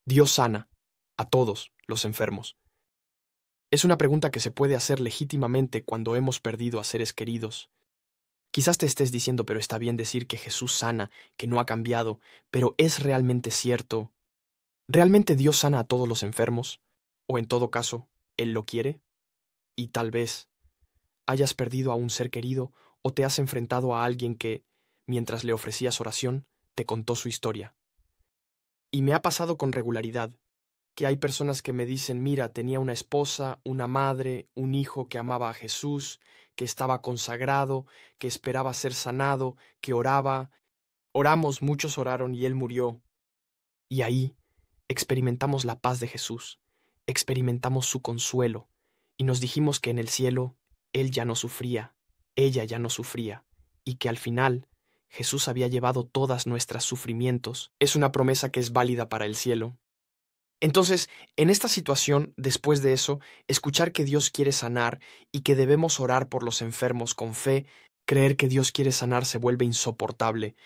¿Dios sana a todos los enfermos? Es una pregunta que se puede hacer legítimamente cuando hemos perdido a seres queridos. Quizás te estés diciendo, pero está bien decir que Jesús sana, que no ha cambiado, pero ¿es realmente cierto? ¿Realmente Dios sana a todos los enfermos? ¿O en todo caso, Él lo quiere? Y tal vez hayas perdido a un ser querido o te has enfrentado a alguien que, mientras le ofrecías oración, te contó su historia. Y me ha pasado con regularidad, que hay personas que me dicen, mira, tenía una esposa, una madre, un hijo que amaba a Jesús, que estaba consagrado, que esperaba ser sanado, que oraba. Oramos, muchos oraron y él murió. Y ahí experimentamos la paz de Jesús, experimentamos su consuelo, y nos dijimos que en el cielo él ya no sufría, ella ya no sufría, y que al final Jesús había llevado todas nuestras sufrimientos. Es una promesa que es válida para el cielo. Entonces, en esta situación, después de eso, escuchar que Dios quiere sanar y que debemos orar por los enfermos con fe, creer que Dios quiere sanar se vuelve insoportable,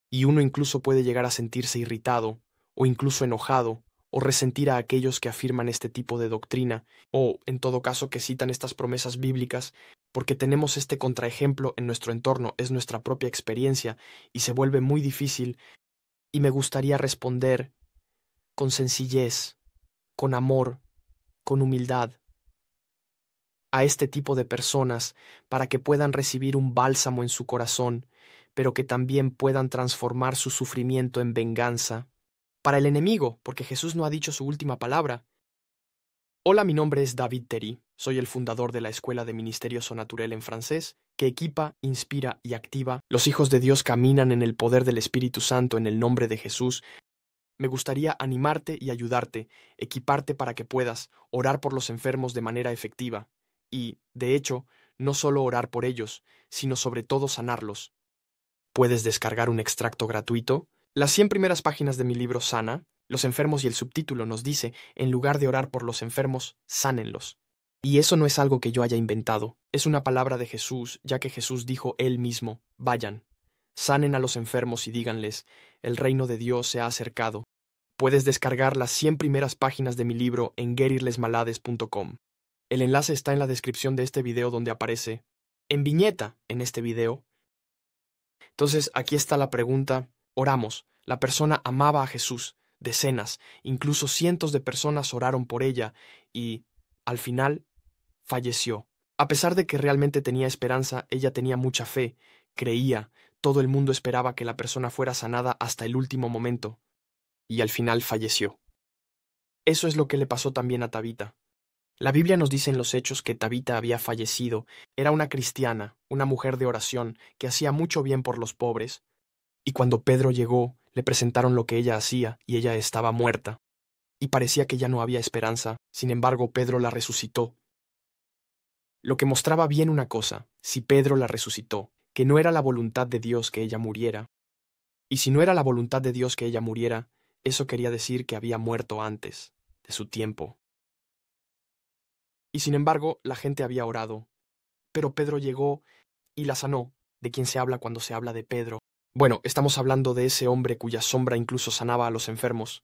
y uno incluso puede llegar a sentirse irritado, o incluso enojado, o resentir a aquellos que afirman este tipo de doctrina, o, en todo caso, que citan estas promesas bíblicas, porque tenemos este contraejemplo en nuestro entorno, es nuestra propia experiencia, y se vuelve muy difícil, y me gustaría responder con sencillez, con amor, con humildad, a este tipo de personas para que puedan recibir un bálsamo en su corazón, pero que también puedan transformar su sufrimiento en venganza. Para el enemigo, porque Jesús no ha dicho su última palabra. Hola, mi nombre es David Terry, soy el fundador de la Escuela de Ministerio Sonaturel en francés, que equipa, inspira y activa. Los hijos de Dios caminan en el poder del Espíritu Santo en el nombre de Jesús. Me gustaría animarte y ayudarte, equiparte para que puedas orar por los enfermos de manera efectiva y, de hecho, no solo orar por ellos, sino sobre todo sanarlos. Puedes descargar un extracto gratuito. Las 100 primeras páginas de mi libro Sana, los enfermos y el subtítulo nos dice, en lugar de orar por los enfermos, sánenlos. Y eso no es algo que yo haya inventado, es una palabra de Jesús, ya que Jesús dijo él mismo, vayan, sanen a los enfermos y díganles, el reino de Dios se ha acercado. Puedes descargar las 100 primeras páginas de mi libro en gerirlesmalades.com. El enlace está en la descripción de este video donde aparece en viñeta en este video. Entonces, aquí está la pregunta. Oramos. La persona amaba a Jesús. Decenas, incluso cientos de personas oraron por ella y, al final, falleció. A pesar de que realmente tenía esperanza, ella tenía mucha fe, creía, todo el mundo esperaba que la persona fuera sanada hasta el último momento, y al final falleció. Eso es lo que le pasó también a Tabita. La Biblia nos dice en los Hechos que Tabita había fallecido. Era una cristiana, una mujer de oración, que hacía mucho bien por los pobres. Y cuando Pedro llegó, le presentaron lo que ella hacía, y ella estaba muerta. Y parecía que ya no había esperanza. Sin embargo, Pedro la resucitó. Lo que mostraba bien una cosa, si Pedro la resucitó, que no era la voluntad de Dios que ella muriera. Y si no era la voluntad de Dios que ella muriera, eso quería decir que había muerto antes de su tiempo. Y sin embargo, la gente había orado. Pero Pedro llegó y la sanó, de quien se habla cuando se habla de Pedro. Bueno, estamos hablando de ese hombre cuya sombra incluso sanaba a los enfermos.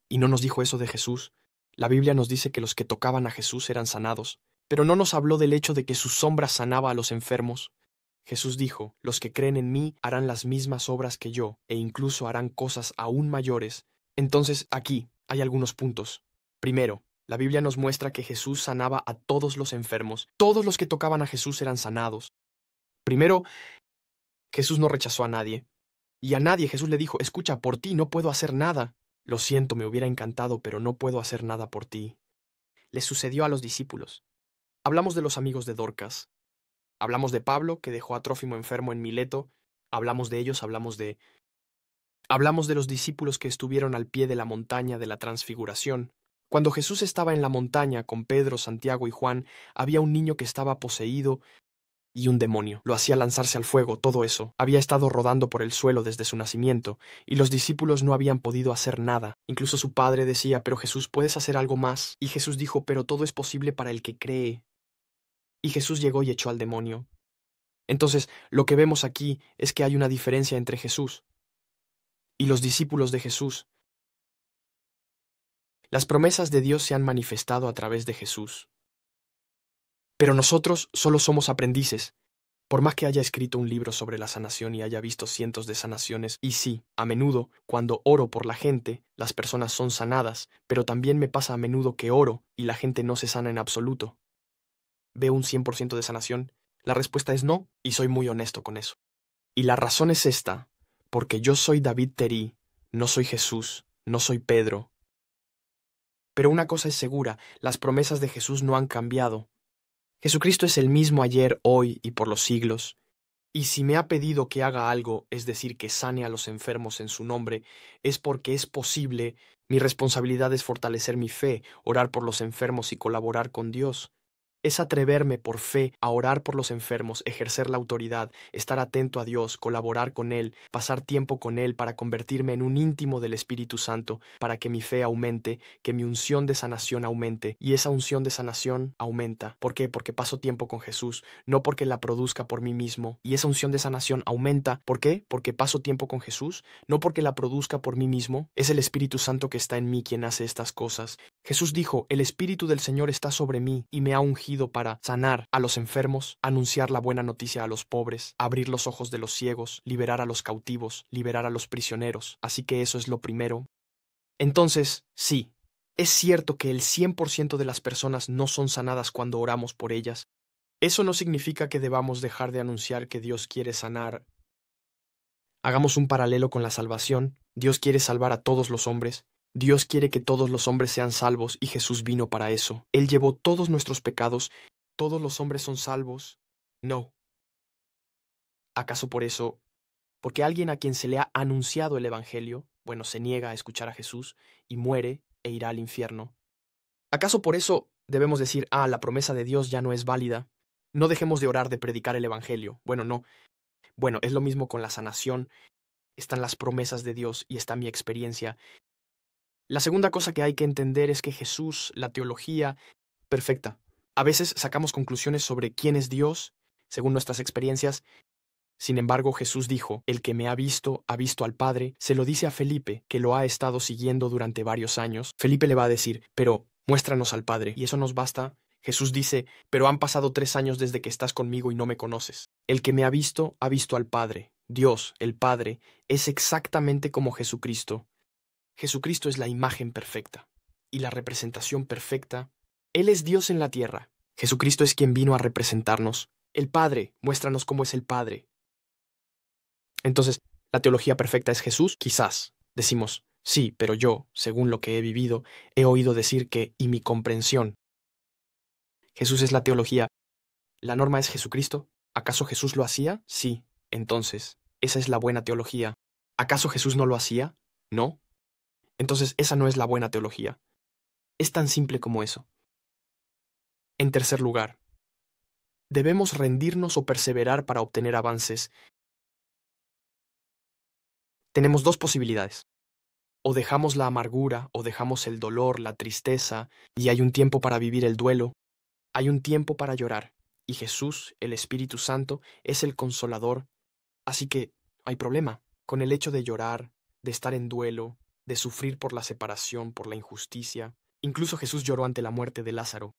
Y no nos dijo eso de Jesús. La Biblia nos dice que los que tocaban a Jesús eran sanados, pero no nos habló del hecho de que su sombra sanaba a los enfermos. Jesús dijo, los que creen en mí harán las mismas obras que yo, e incluso harán cosas aún mayores. Entonces, aquí hay algunos puntos. Primero, la Biblia nos muestra que Jesús sanaba a todos los enfermos. Todos los que tocaban a Jesús eran sanados. Primero, Jesús no rechazó a nadie. Y a nadie Jesús le dijo, escucha, por ti no puedo hacer nada. Lo siento, me hubiera encantado, pero no puedo hacer nada por ti. Le sucedió a los discípulos. Hablamos de los amigos de Dorcas. Hablamos de Pablo, que dejó a Trófimo enfermo en Mileto. Hablamos de ellos, hablamos de los discípulos que estuvieron al pie de la montaña de la Transfiguración. Cuando Jesús estaba en la montaña con Pedro, Santiago y Juan, había un niño que estaba poseído y un demonio. Lo hacía lanzarse al fuego, todo eso. Había estado rodando por el suelo desde su nacimiento, y los discípulos no habían podido hacer nada. Incluso su padre decía, pero Jesús, ¿puedes hacer algo más? Y Jesús dijo, pero todo es posible para el que cree. Y Jesús llegó y echó al demonio. Entonces, lo que vemos aquí es que hay una diferencia entre Jesús y los discípulos de Jesús. Las promesas de Dios se han manifestado a través de Jesús. Pero nosotros solo somos aprendices. Por más que haya escrito un libro sobre la sanación y haya visto cientos de sanaciones, y sí, a menudo, cuando oro por la gente, las personas son sanadas, pero también me pasa a menudo que oro y la gente no se sana en absoluto. ¿Veo un 100% de sanación? La respuesta es no, y soy muy honesto con eso. Y la razón es esta, porque yo soy David Terí, no soy Jesús, no soy Pedro. Pero una cosa es segura, las promesas de Jesús no han cambiado. Jesucristo es el mismo ayer, hoy y por los siglos. Y si me ha pedido que haga algo, es decir, que sane a los enfermos en su nombre, es porque es posible. Mi responsabilidad es fortalecer mi fe, orar por los enfermos y colaborar con Dios. Es atreverme por fe a orar por los enfermos, ejercer la autoridad, estar atento a Dios, colaborar con Él, pasar tiempo con Él para convertirme en un íntimo del Espíritu Santo, para que mi fe aumente, que mi unción de sanación aumente, y esa unción de sanación aumenta. ¿Por qué? Porque paso tiempo con Jesús, no porque la produzca por mí mismo, y esa unción de sanación aumenta. ¿Por qué? Porque paso tiempo con Jesús, no porque la produzca por mí mismo. Es el Espíritu Santo que está en mí quien hace estas cosas. Jesús dijo, el Espíritu del Señor está sobre mí y me ha ungido para sanar a los enfermos, anunciar la buena noticia a los pobres, abrir los ojos de los ciegos, liberar a los cautivos, liberar a los prisioneros. Así que eso es lo primero. Entonces, sí, es cierto que el 100% de las personas no son sanadas cuando oramos por ellas. Eso no significa que debamos dejar de anunciar que Dios quiere sanar. Hagamos un paralelo con la salvación. Dios quiere salvar a todos los hombres. Dios quiere que todos los hombres sean salvos y Jesús vino para eso. Él llevó todos nuestros pecados. ¿Todos los hombres son salvos? No. ¿Acaso por eso, porque alguien a quien se le ha anunciado el Evangelio, bueno, se niega a escuchar a Jesús y muere e irá al infierno? ¿Acaso por eso debemos decir, la promesa de Dios ya no es válida? No dejemos de orar de predicar el Evangelio. Bueno, no. Bueno, es lo mismo con la sanación. Están las promesas de Dios y está mi experiencia. La segunda cosa que hay que entender es que Jesús, la teología, perfecta. A veces sacamos conclusiones sobre quién es Dios, según nuestras experiencias. Sin embargo, Jesús dijo, el que me ha visto al Padre. Se lo dice a Felipe, que lo ha estado siguiendo durante varios años. Felipe le va a decir, pero muéstranos al Padre, y eso nos basta. Jesús dice, pero han pasado 3 años desde que estás conmigo y no me conoces. El que me ha visto al Padre. Dios, el Padre, es exactamente como Jesucristo. Jesucristo es la imagen perfecta y la representación perfecta. Él es Dios en la tierra. Jesucristo es quien vino a representarnos. El Padre, muéstranos cómo es el Padre. Entonces, ¿la teología perfecta es Jesús? Quizás. Decimos, sí, pero yo, según lo que he vivido, he oído decir que, y mi comprensión. Jesús es la teología. ¿La norma es Jesucristo? ¿Acaso Jesús lo hacía? Sí. Entonces, esa es la buena teología. ¿Acaso Jesús no lo hacía? No. Entonces, esa no es la buena teología. Es tan simple como eso. En tercer lugar, debemos rendirnos o perseverar para obtener avances. Tenemos 2 posibilidades. O dejamos la amargura, o dejamos el dolor, la tristeza, y hay un tiempo para vivir el duelo. Hay un tiempo para llorar. Y Jesús, el Espíritu Santo, es el consolador. Así que hay problema con el hecho de llorar, de estar en duelo, de sufrir por la separación, por la injusticia. Incluso Jesús lloró ante la muerte de Lázaro.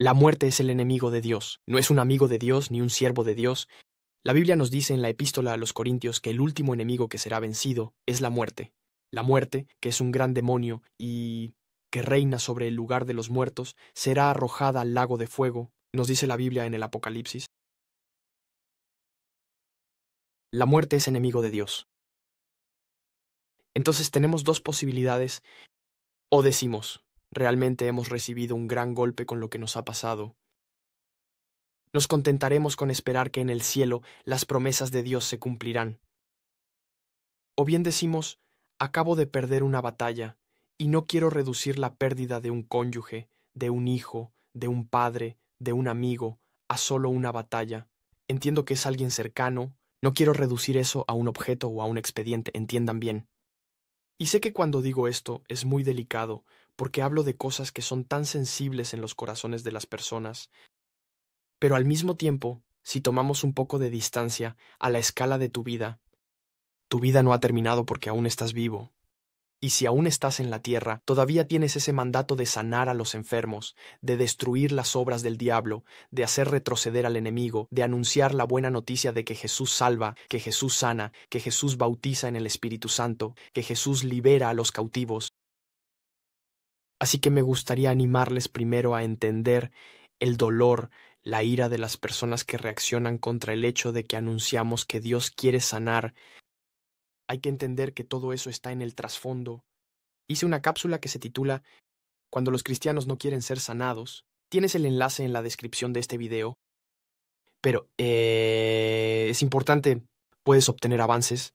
La muerte es el enemigo de Dios, no es un amigo de Dios ni un siervo de Dios. La Biblia nos dice en la epístola a los Corintios que el último enemigo que será vencido es la muerte. La muerte, que es un gran demonio y que reina sobre el lugar de los muertos, será arrojada al lago de fuego, nos dice la Biblia en el Apocalipsis. La muerte es enemigo de Dios. Entonces tenemos 2 posibilidades. O decimos, realmente hemos recibido un gran golpe con lo que nos ha pasado. Nos contentaremos con esperar que en el cielo las promesas de Dios se cumplirán. O bien decimos, acabo de perder una batalla y no quiero reducir la pérdida de un cónyuge, de un hijo, de un padre, de un amigo, a solo una batalla. Entiendo que es alguien cercano, no quiero reducir eso a un objeto o a un expediente, entiendan bien. Y sé que cuando digo esto es muy delicado, porque hablo de cosas que son tan sensibles en los corazones de las personas. Pero al mismo tiempo, si tomamos un poco de distancia a la escala de tu vida no ha terminado porque aún estás vivo. Y si aún estás en la tierra, todavía tienes ese mandato de sanar a los enfermos, de destruir las obras del diablo, de hacer retroceder al enemigo, de anunciar la buena noticia de que Jesús salva, que Jesús sana, que Jesús bautiza en el Espíritu Santo, que Jesús libera a los cautivos. Así que me gustaría animarles primero a entender el dolor, la ira de las personas que reaccionan contra el hecho de que anunciamos que Dios quiere sanar. Hay que entender que todo eso está en el trasfondo. Hice una cápsula que se titula Cuando los cristianos no quieren ser sanados. Tienes el enlace en la descripción de este video. Pero es importante, puedes obtener avances.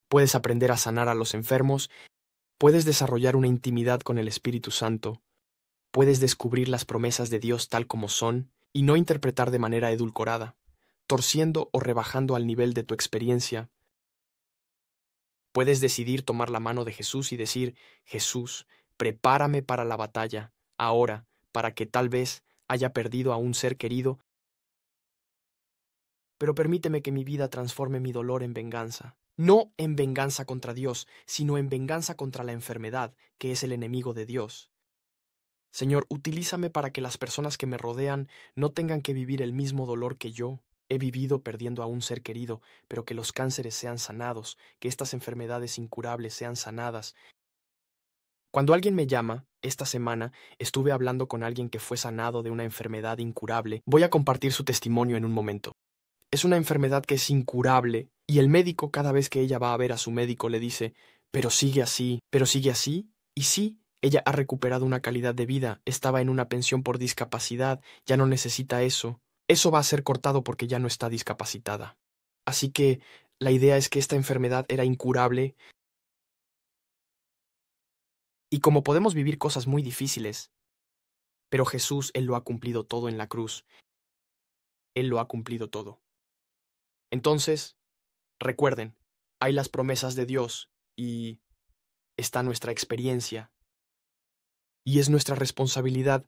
Puedes aprender a sanar a los enfermos. Puedes desarrollar una intimidad con el Espíritu Santo. Puedes descubrir las promesas de Dios tal como son y no interpretar de manera edulcorada, torciendo o rebajando al nivel de tu experiencia. Puedes decidir tomar la mano de Jesús y decir, Jesús, prepárame para la batalla, ahora, para que tal vez haya perdido a un ser querido, pero permíteme que mi vida transforme mi dolor en venganza. No en venganza contra Dios, sino en venganza contra la enfermedad, que es el enemigo de Dios. Señor, utilízame para que las personas que me rodean no tengan que vivir el mismo dolor que yo he vivido perdiendo a un ser querido, pero que los cánceres sean sanados, que estas enfermedades incurables sean sanadas. Cuando alguien me llama, esta semana estuve hablando con alguien que fue sanado de una enfermedad incurable. Voy a compartir su testimonio en un momento. Es una enfermedad que es incurable, y el médico cada vez que ella va a ver a su médico le dice, pero sigue así, y sí, ella ha recuperado una calidad de vida, estaba en una pensión por discapacidad, ya no necesita eso. Eso va a ser cortado porque ya no está discapacitada. Así que la idea es que esta enfermedad era incurable, y como podemos vivir cosas muy difíciles, pero Jesús, Él lo ha cumplido todo en la cruz. Él lo ha cumplido todo. Entonces, recuerden, hay las promesas de Dios y está nuestra experiencia. Y es nuestra responsabilidad.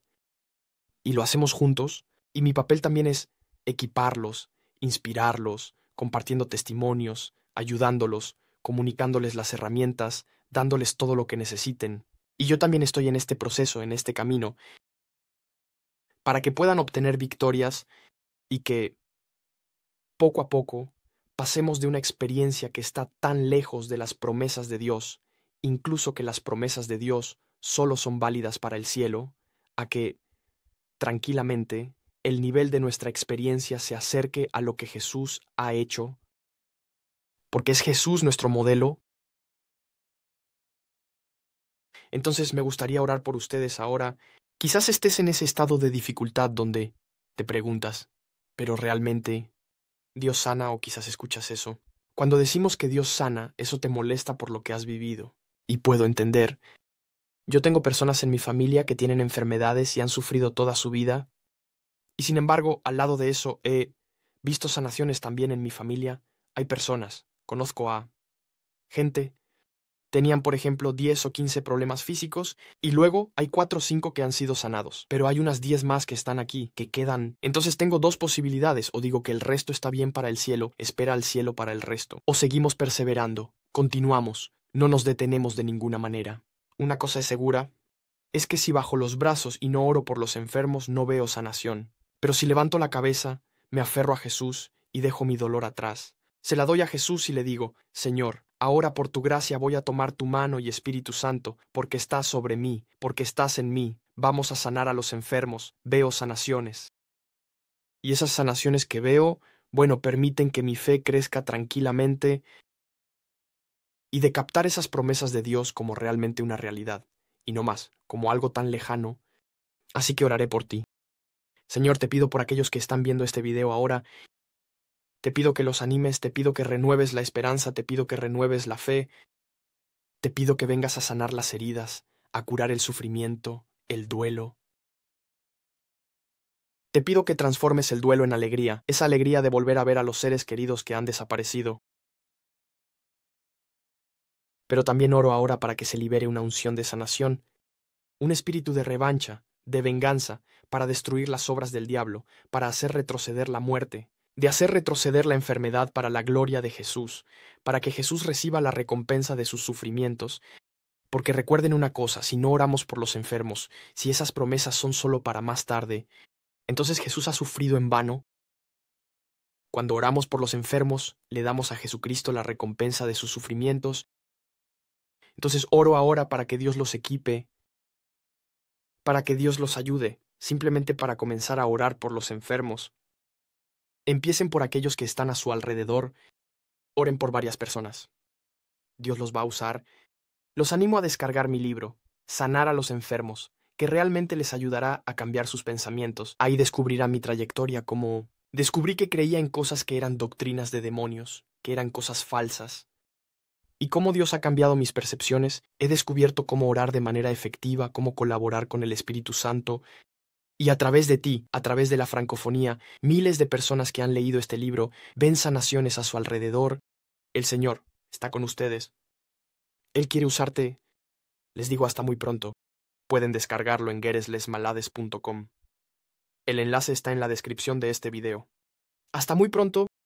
Y lo hacemos juntos. Y mi papel también es equiparlos, inspirarlos, compartiendo testimonios, ayudándolos, comunicándoles las herramientas, dándoles todo lo que necesiten. Y yo también estoy en este proceso, en este camino, para que puedan obtener victorias y que, poco a poco, pasemos de una experiencia que está tan lejos de las promesas de Dios, incluso que las promesas de Dios solo son válidas para el cielo, a que, tranquilamente, el nivel de nuestra experiencia se acerque a lo que Jesús ha hecho, porque es Jesús nuestro modelo. Entonces me gustaría orar por ustedes ahora. Quizás estés en ese estado de dificultad donde te preguntas, ¿pero realmente Dios sana? O quizás escuchas eso. Cuando decimos que Dios sana, eso te molesta por lo que has vivido. Y puedo entender. Yo tengo personas en mi familia que tienen enfermedades y han sufrido toda su vida. Y sin embargo, al lado de eso, he visto sanaciones también en mi familia. Hay personas, conozco a gente, tenían por ejemplo 10 o 15 problemas físicos y luego hay 4 o 5 que han sido sanados. Pero hay unas 10 más que están aquí, que quedan. Entonces tengo dos posibilidades, o digo que el resto está bien para el cielo, espera al cielo para el resto. O seguimos perseverando, continuamos, no nos detenemos de ninguna manera. Una cosa es segura, es que si bajo los brazos y no oro por los enfermos no veo sanación. Pero si levanto la cabeza, me aferro a Jesús y dejo mi dolor atrás. Se la doy a Jesús y le digo, Señor, ahora por tu gracia voy a tomar tu mano y Espíritu Santo, porque estás sobre mí, porque estás en mí. Vamos a sanar a los enfermos, veo sanaciones. Y esas sanaciones que veo, bueno, permiten que mi fe crezca tranquilamente y de captar esas promesas de Dios como realmente una realidad, y no más, como algo tan lejano. Así que oraré por ti. Señor, te pido por aquellos que están viendo este video ahora, te pido que los animes, te pido que renueves la esperanza, te pido que renueves la fe, te pido que vengas a sanar las heridas, a curar el sufrimiento, el duelo. Te pido que transformes el duelo en alegría, esa alegría de volver a ver a los seres queridos que han desaparecido. Pero también oro ahora para que se libere una unción de sanación, un espíritu de revancha, de venganza, para destruir las obras del diablo, para hacer retroceder la muerte, de hacer retroceder la enfermedad para la gloria de Jesús, para que Jesús reciba la recompensa de sus sufrimientos. Porque recuerden una cosa, si no oramos por los enfermos, si esas promesas son solo para más tarde, entonces Jesús ha sufrido en vano. Cuando oramos por los enfermos, le damos a Jesucristo la recompensa de sus sufrimientos. Entonces oro ahora para que Dios los equipe, para que Dios los ayude, simplemente para comenzar a orar por los enfermos. Empiecen por aquellos que están a su alrededor, oren por varias personas. Dios los va a usar. Los animo a descargar mi libro, Sanar a los enfermos, que realmente les ayudará a cambiar sus pensamientos. Ahí descubrirá mi trayectoria, como descubrí que creía en cosas que eran doctrinas de demonios, que eran cosas falsas. Y cómo Dios ha cambiado mis percepciones, he descubierto cómo orar de manera efectiva, cómo colaborar con el Espíritu Santo. Y a través de ti, a través de la francofonía, miles de personas que han leído este libro ven sanaciones a su alrededor. El Señor está con ustedes. Él quiere usarte. Les digo hasta muy pronto. Pueden descargarlo en gereslesmalades.com. El enlace está en la descripción de este video. Hasta muy pronto.